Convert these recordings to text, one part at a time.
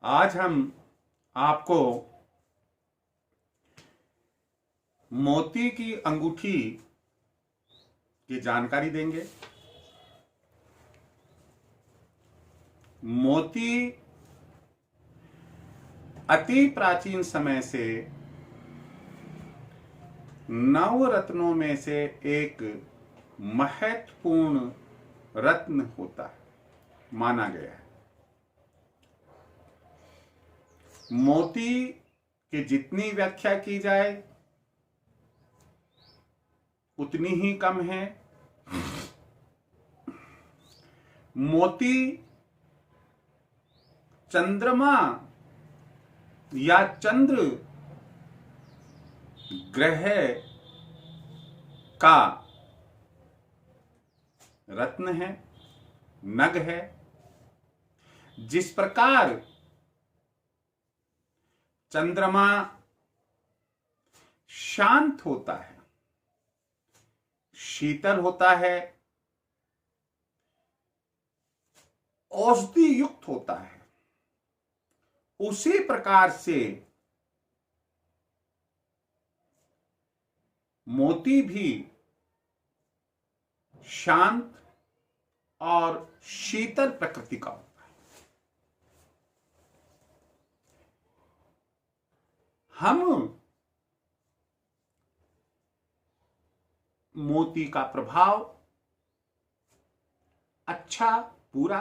आज हम आपको मोती की अंगूठी की जानकारी देंगे। मोती अति प्राचीन समय से नवरत्नों में से एक महत्वपूर्ण रत्न होता है, माना गया है। मोती की जितनी व्याख्या की जाए उतनी ही कम है। मोती चंद्रमा या चंद्र ग्रह का रत्न है, नग है। जिस प्रकार चंद्रमा शांत होता है, शीतल होता है, औषधि युक्त होता है, उसी प्रकार से मोती भी शांत और शीतल प्रकृति का होता है। हम मोती का प्रभाव अच्छा बुरा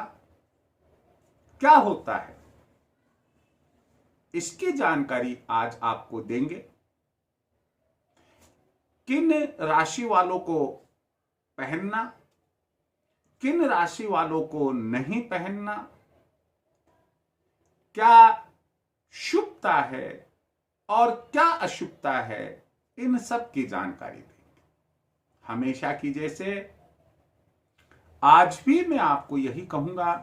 क्या होता है, इसकी जानकारी आज आपको देंगे। किन राशि वालों को पहनना, किन राशि वालों को नहीं पहनना, क्या शुभता है और क्या अशुभता है, इन सब की जानकारी देंगे। हमेशा की जैसे आज भी मैं आपको यही कहूंगा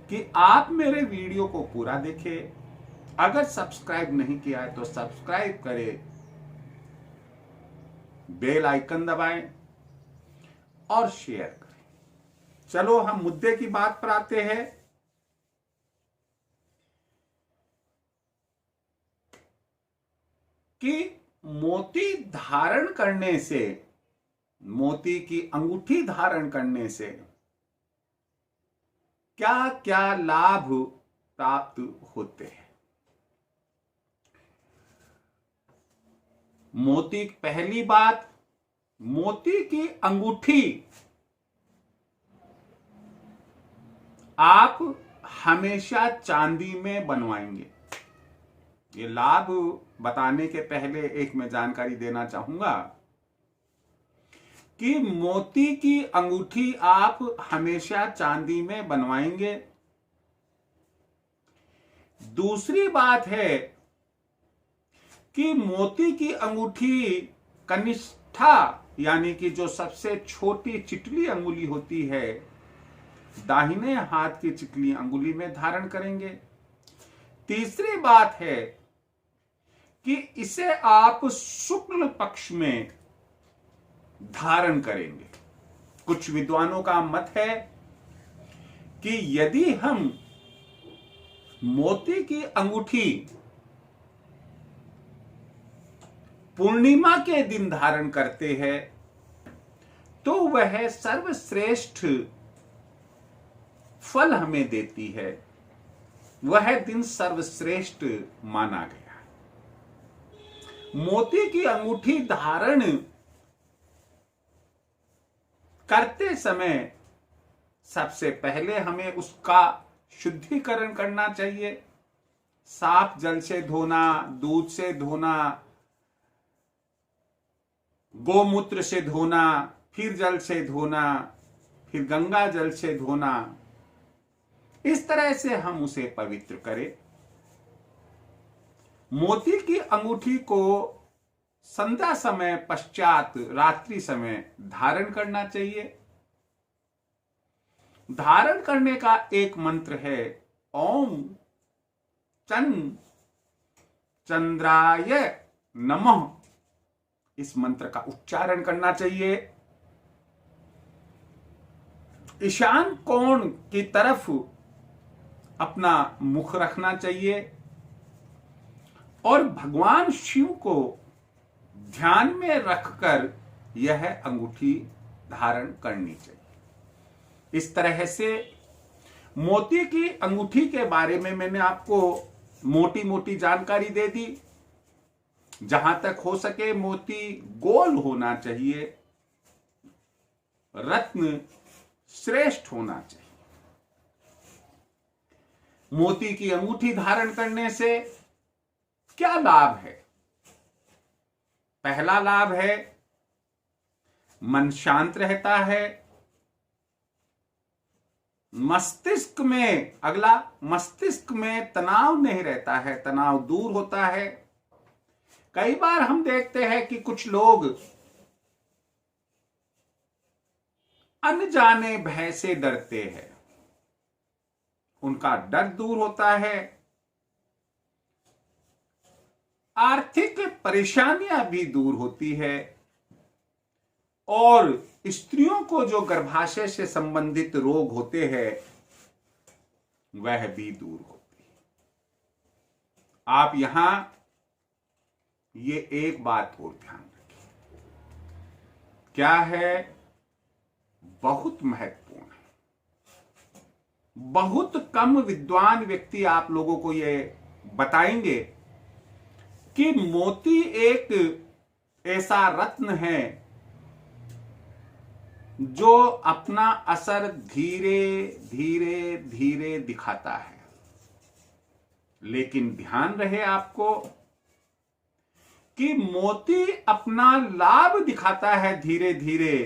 कि आप मेरे वीडियो को पूरा देखें। अगर सब्सक्राइब नहीं किया है तो सब्सक्राइब करें, बेल आइकन दबाएं और शेयर करें। चलो हम मुद्दे की बात पर आते हैं। कि मोती धारण करने से, मोती की अंगूठी धारण करने से क्या क्या लाभ प्राप्त होते हैं। मोती, पहली बात, मोती की अंगूठी आप हमेशा चांदी में बनवाएंगे। ये लाभ बताने के पहले एक मैं जानकारी देना चाहूंगा कि मोती की अंगूठी आप हमेशा चांदी में बनवाएंगे। दूसरी बात है कि मोती की अंगूठी कनिष्ठा यानी कि जो सबसे छोटी चिटली अंगुली होती है, दाहिने हाथ की चिटली अंगुली में धारण करेंगे। तीसरी बात है कि इसे आप शुक्ल पक्ष में धारण करेंगे। कुछ विद्वानों का मत है कि यदि हम मोती की अंगूठी पूर्णिमा के दिन धारण करते हैं तो वह सर्वश्रेष्ठ फल हमें देती है। वह दिन सर्वश्रेष्ठ माना गया। मोती की अंगूठी धारण करते समय सबसे पहले हमें उसका शुद्धिकरण करना चाहिए। साफ जल से धोना, दूध से धोना, गोमूत्र से धोना, फिर जल से धोना, फिर गंगा जल से धोना। इस तरह से हम उसे पवित्र करें। मोती की अंगूठी को संध्या समय पश्चात रात्रि समय धारण करना चाहिए। धारण करने का एक मंत्र है, ओम चंद्राय नमः। इस मंत्र का उच्चारण करना चाहिए। ईशान कोण की तरफ अपना मुख रखना चाहिए और भगवान शिव को ध्यान में रखकर यह अंगूठी धारण करनी चाहिए। इस तरह से मोती की अंगूठी के बारे में मैंने आपको मोटी मोटी जानकारी दे दी। जहां तक हो सके मोती गोल होना चाहिए, रत्न श्रेष्ठ होना चाहिए। मोती की अंगूठी धारण करने से क्या लाभ है? पहला लाभ है मन शांत रहता है। मस्तिष्क में तनाव नहीं रहता है, तनाव दूर होता है। कई बार हम देखते हैं कि कुछ लोग अनजाने भय से डरते हैं, उनका डर दूर होता है। आर्थिक परेशानियां भी दूर होती है और स्त्रियों को जो गर्भाशय से संबंधित रोग होते हैं वह भी दूर होती है। आप यहां ये एक बात और ध्यान रखिए, क्या है, बहुत महत्वपूर्ण है। बहुत कम विद्वान व्यक्ति आप लोगों को ये बताएंगे कि मोती एक ऐसा रत्न है जो अपना असर धीरे धीरे धीरे दिखाता है। लेकिन ध्यान रहे आपको कि मोती अपना लाभ दिखाता है धीरे धीरे,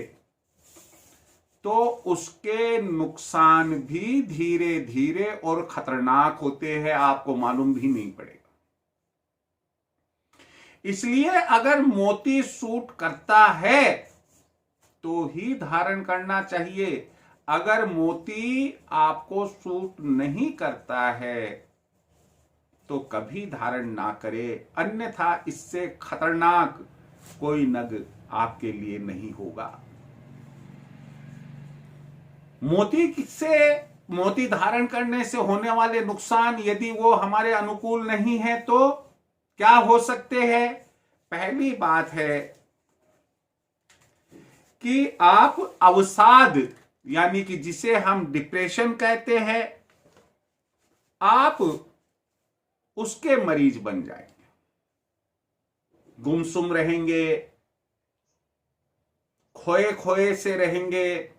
तो उसके नुकसान भी धीरे धीरे और खतरनाक होते हैं, आपको मालूम भी नहीं पड़ेगा। इसलिए अगर मोती सूट करता है तो ही धारण करना चाहिए। अगर मोती आपको सूट नहीं करता है तो कभी धारण ना करे, अन्यथा इससे खतरनाक कोई नग आपके लिए नहीं होगा। मोती धारण करने से होने वाले नुकसान यदि वो हमारे अनुकूल नहीं है तो क्या हो सकते हैं? पहली बात है कि आप अवसाद यानी कि जिसे हम डिप्रेशन कहते हैं, आप उसके मरीज बन जाएंगे, गुमसुम रहेंगे, खोए खोए से रहेंगे।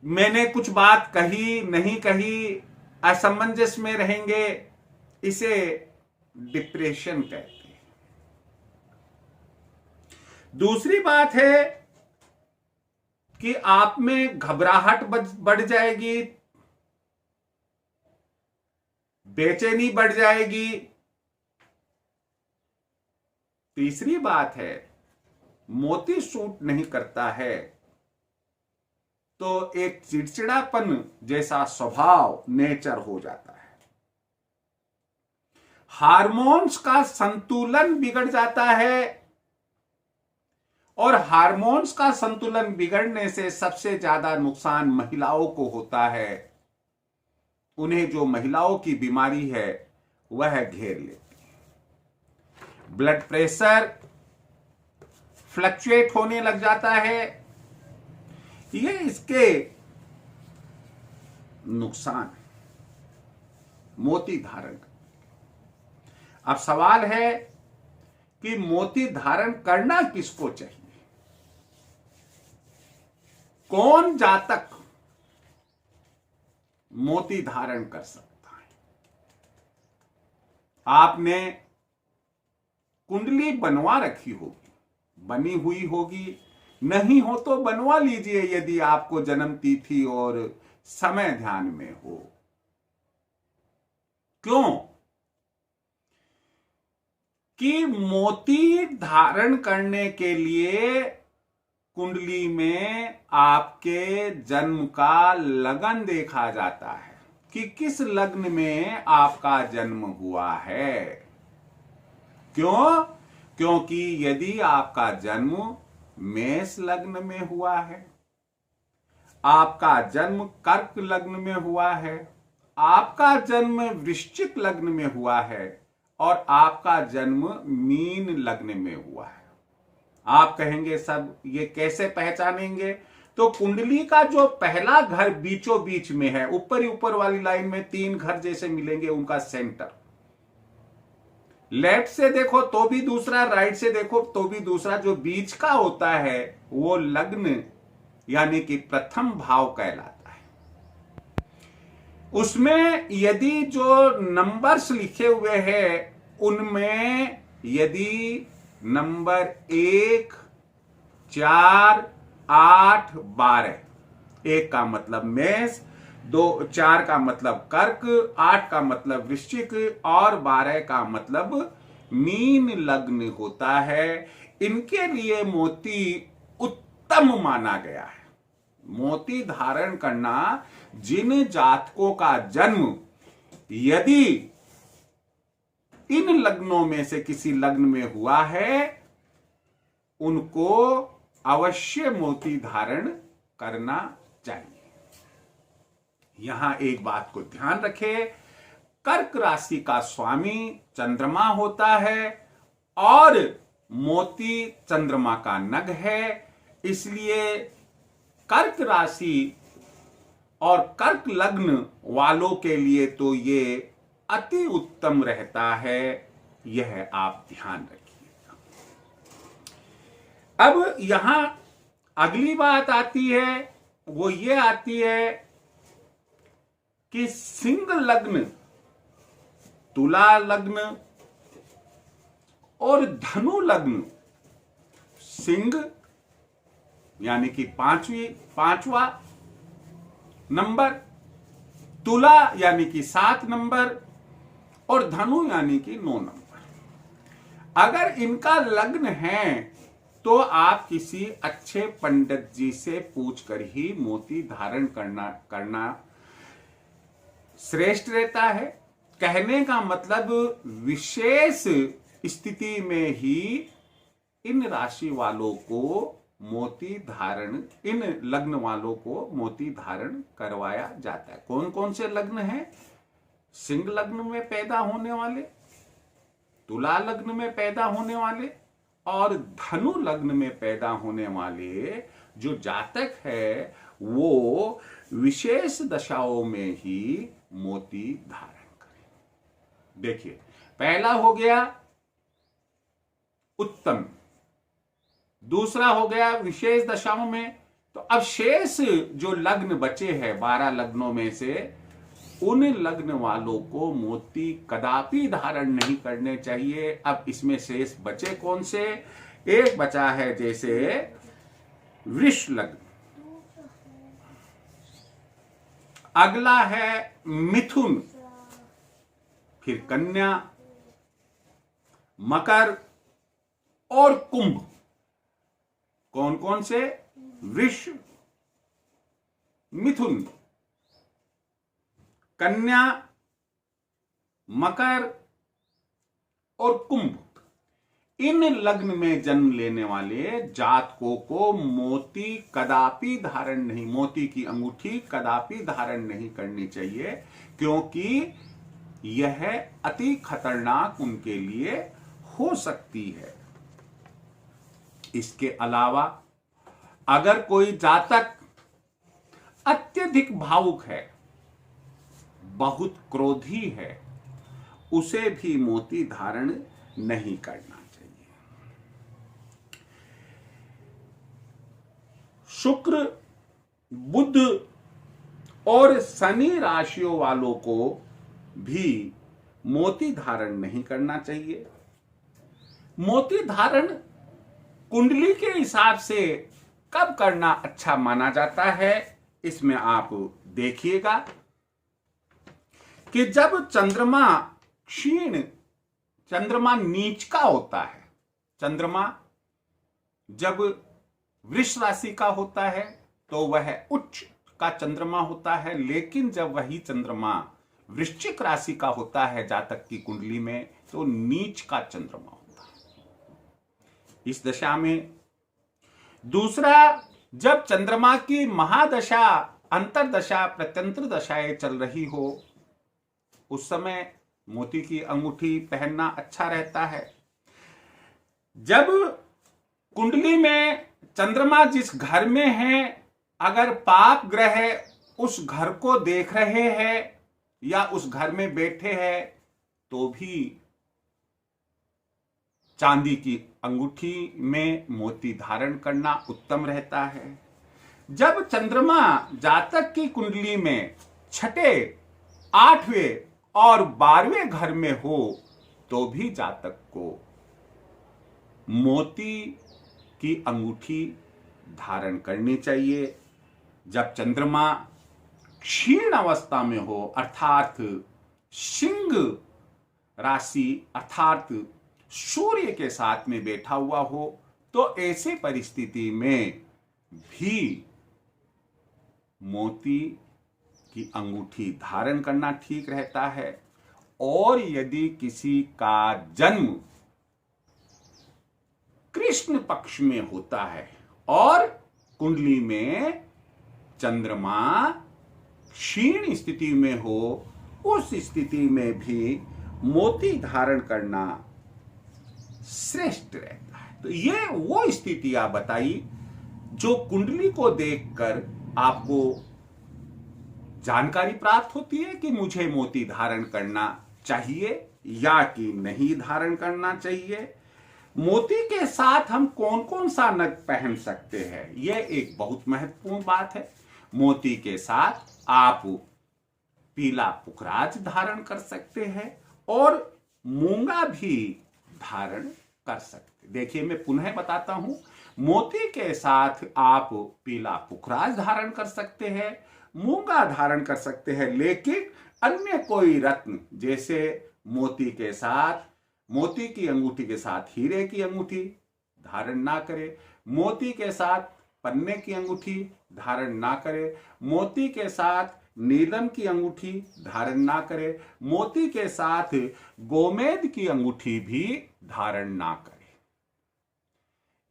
मैंने कुछ बात कही नहीं कही, असमंजस में रहेंगे। इसे डिप्रेशन कहते हैं। दूसरी बात है कि आप में घबराहट बढ़ जाएगी, बेचैनी बढ़ जाएगी। तीसरी बात है, मोती सूट नहीं करता है तो एक चिड़चिड़ापन जैसा स्वभाव नेचर हो जाता है। हार्मोन्स का संतुलन बिगड़ जाता है और हार्मोन्स का संतुलन बिगड़ने से सबसे ज्यादा नुकसान महिलाओं को होता है। उन्हें जो महिलाओं की बीमारी है वह घेर लेती है। ब्लड प्रेशर फ्लक्चुएट होने लग जाता है। ये इसके नुकसान मोती धारण। अब सवाल है कि मोती धारण करना किसको चाहिए? कौन जातक मोती धारण कर सकता है? आपने कुंडली बनवा रखी होगी, बनी हुई होगी, नहीं हो तो बनवा लीजिए यदि आपको जन्म तिथि और समय ध्यान में हो। क्यों? कि मोती धारण करने के लिए कुंडली में आपके जन्म का लगन देखा जाता है कि किस लग्न में आपका जन्म हुआ है। क्यों? क्योंकि यदि आपका जन्म मेष लग्न में हुआ है, आपका जन्म कर्क लग्न में हुआ है, आपका जन्म वृश्चिक लग्न में हुआ है और आपका जन्म मीन लग्न में हुआ है। आप कहेंगे सब ये कैसे पहचानेंगे? तो कुंडली का जो पहला घर बीचों बीच में है, ऊपर ही ऊपर वाली लाइन में 3 घर जैसे मिलेंगे, उनका सेंटर, लेफ्ट से देखो तो भी दूसरा, राइट से देखो तो भी दूसरा, जो बीच का होता है वो लग्न यानी कि प्रथम भाव कहलाता है। उसमें यदि जो नंबर्स लिखे हुए हैं उनमें यदि नंबर 1, 4, 8, 12, 1 का मतलब मेष, 4 का मतलब कर्क, 8 का मतलब वृश्चिक और 12 का मतलब मीन लग्न होता है, इनके लिए मोती उत्तम माना गया है। मोती धारण करना जिन जातकों का जन्म यदि इन लग्नों में से किसी लग्न में हुआ है, उनको अवश्य मोती धारण करना चाहिए। यहां एक बात को ध्यान रखें, कर्क राशि का स्वामी चंद्रमा होता है और मोती चंद्रमा का नग है, इसलिए कर्क राशि और कर्क लग्न वालों के लिए तो ये अति उत्तम रहता है, यह आप ध्यान रखिएगा। अब यहां अगली बात आती है, वो ये आती है कि सिंह लग्न, तुला लग्न और धनु लग्न, सिंह यानी कि पांचवा नंबर, तुला यानी कि 7 नंबर और धनु यानी कि 9 नंबर, अगर इनका लग्न है तो आप किसी अच्छे पंडित जी से पूछकर ही मोती धारण करना श्रेष्ठ रहता है। कहने का मतलब विशेष स्थिति में ही इन राशि वालों को मोती धारण, इन लग्न वालों को मोती धारण करवाया जाता है। कौन कौन से लग्न हैं? सिंह लग्न में पैदा होने वाले, तुला लग्न में पैदा होने वाले और धनु लग्न में पैदा होने वाले जो जातक है वो विशेष दशाओं में ही मोती धारण करें। देखिए, पहला हो गया उत्तम, दूसरा हो गया विशेष दशाओं में। तो अब शेष जो लग्न बचे हैं 12 लग्नों में से, उन लग्न वालों को मोती कदापि धारण नहीं करने चाहिए। अब इसमें शेष बचे कौन से? एक बचा है जैसे वृष लग्न, अगला है मिथुन, फिर कन्या, मकर और कुंभ। कौन कौन से? वृष, मिथुन, कन्या, मकर और कुंभ। इन लग्न में जन्म लेने वाले जातकों को मोती कदापि धारण नहीं, मोती की अंगूठी कदापि धारण नहीं करनी चाहिए, क्योंकि यह अति खतरनाक उनके लिए हो सकती है। इसके अलावा अगर कोई जातक अत्यधिक भावुक है, बहुत क्रोधी है, उसे भी मोती धारण नहीं करना चाहिए। शुक्र, बुध और शनि राशियों वालों को भी मोती धारण नहीं करना चाहिए। मोती धारण कुंडली के हिसाब से कब करना अच्छा माना जाता है, इसमें आप देखिएगा कि जब चंद्रमा क्षीण, चंद्रमा नीच का होता है, चंद्रमा जब वृष राशि का होता है तो वह उच्च का चंद्रमा होता है, लेकिन जब वही चंद्रमा वृश्चिक राशि का होता है जातक की कुंडली में तो नीच का चंद्रमा होता है। इस दशा में दूसरा जब चंद्रमा की महादशा, अंतरदशा, प्रत्यंतर दशाएं चल रही हो, उस समय मोती की अंगूठी पहनना अच्छा रहता है। जब कुंडली में चंद्रमा जिस घर में है, अगर पाप ग्रह उस घर को देख रहे हैं या उस घर में बैठे हैं, तो भी चांदी की अंगूठी में मोती धारण करना उत्तम रहता है। जब चंद्रमा जातक की कुंडली में छठे, 8वें और 12वें घर में हो, तो भी जातक को मोती की अंगूठी धारण करनी चाहिए। जब चंद्रमा क्षीण अवस्था में हो, अर्थात सिंह राशि अर्थात सूर्य के साथ में बैठा हुआ हो, तो ऐसे परिस्थिति में भी मोती की अंगूठी धारण करना ठीक रहता है। और यदि किसी का जन्म कृष्ण पक्ष में होता है और कुंडली में चंद्रमा क्षीण स्थिति में हो, उस स्थिति में भी मोती धारण करना श्रेष्ठ रहता है। तो ये वो स्थितियां बताई जो कुंडली को देखकर आपको जानकारी प्राप्त होती है कि मुझे मोती धारण करना चाहिए या कि नहीं धारण करना चाहिए। मोती के साथ हम कौन कौन सा नग पहन सकते हैं, यह एक बहुत महत्वपूर्ण बात है। मोती के साथ आप पीला पुखराज धारण कर सकते हैं और मूंगा भी धारण कर सकते। देखिए, मैं पुनः बताता हूं, मोती के साथ आप पीला पुखराज धारण कर सकते हैं, मूंगा धारण कर सकते हैं, लेकिन अन्य कोई रत्न जैसे मोती के साथ, मोती की अंगूठी के साथ हीरे की अंगूठी धारण ना करें, मोती के साथ पन्ने की अंगूठी धारण ना करें, मोती के साथ नीलम की अंगूठी धारण ना करें, मोती के साथ गोमेद की अंगूठी भी धारण ना करें।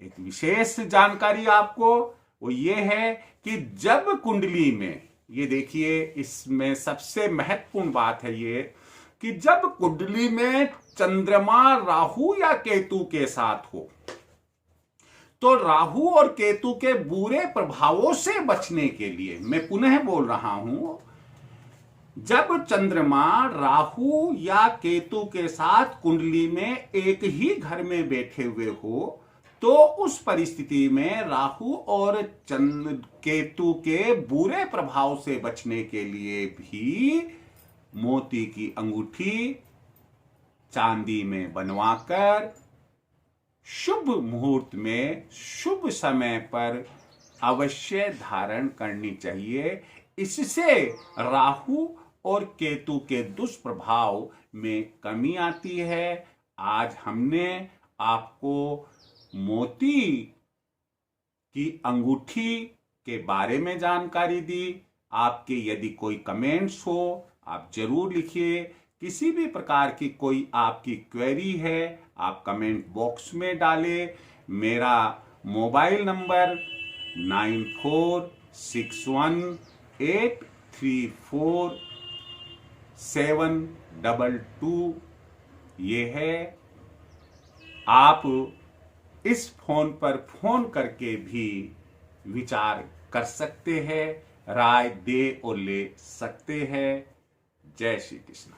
एक विशेष जानकारी आपको वो ये है कि जब कुंडली में, ये देखिए इसमें सबसे महत्वपूर्ण बात है ये कि जब कुंडली में चंद्रमा राहु या केतु के साथ हो, तो राहु और केतु के बुरे प्रभावों से बचने के लिए, मैं पुनः बोल रहा हूं, जब चंद्रमा राहु या केतु के साथ कुंडली में एक ही घर में बैठे हुए हो, तो उस परिस्थिति में राहु और केतु के बुरे प्रभाव से बचने के लिए भी मोती की अंगूठी चांदी में बनवाकर शुभ मुहूर्त में शुभ समय पर अवश्य धारण करनी चाहिए। इससे राहु और केतु के दुष्प्रभाव में कमी आती है। आज हमने आपको मोती की अंगूठी के बारे में जानकारी दी। आपके यदि कोई कमेंट्स हो, आप जरूर लिखिए। किसी भी प्रकार की कोई आपकी क्वेरी है, आप कमेंट बॉक्स में डालें। मेरा मोबाइल नंबर 9461834722 ये है। आप इस फोन पर फोन करके भी विचार कर सकते हैं, राय दे और ले सकते हैं। जय श्री कृष्ण।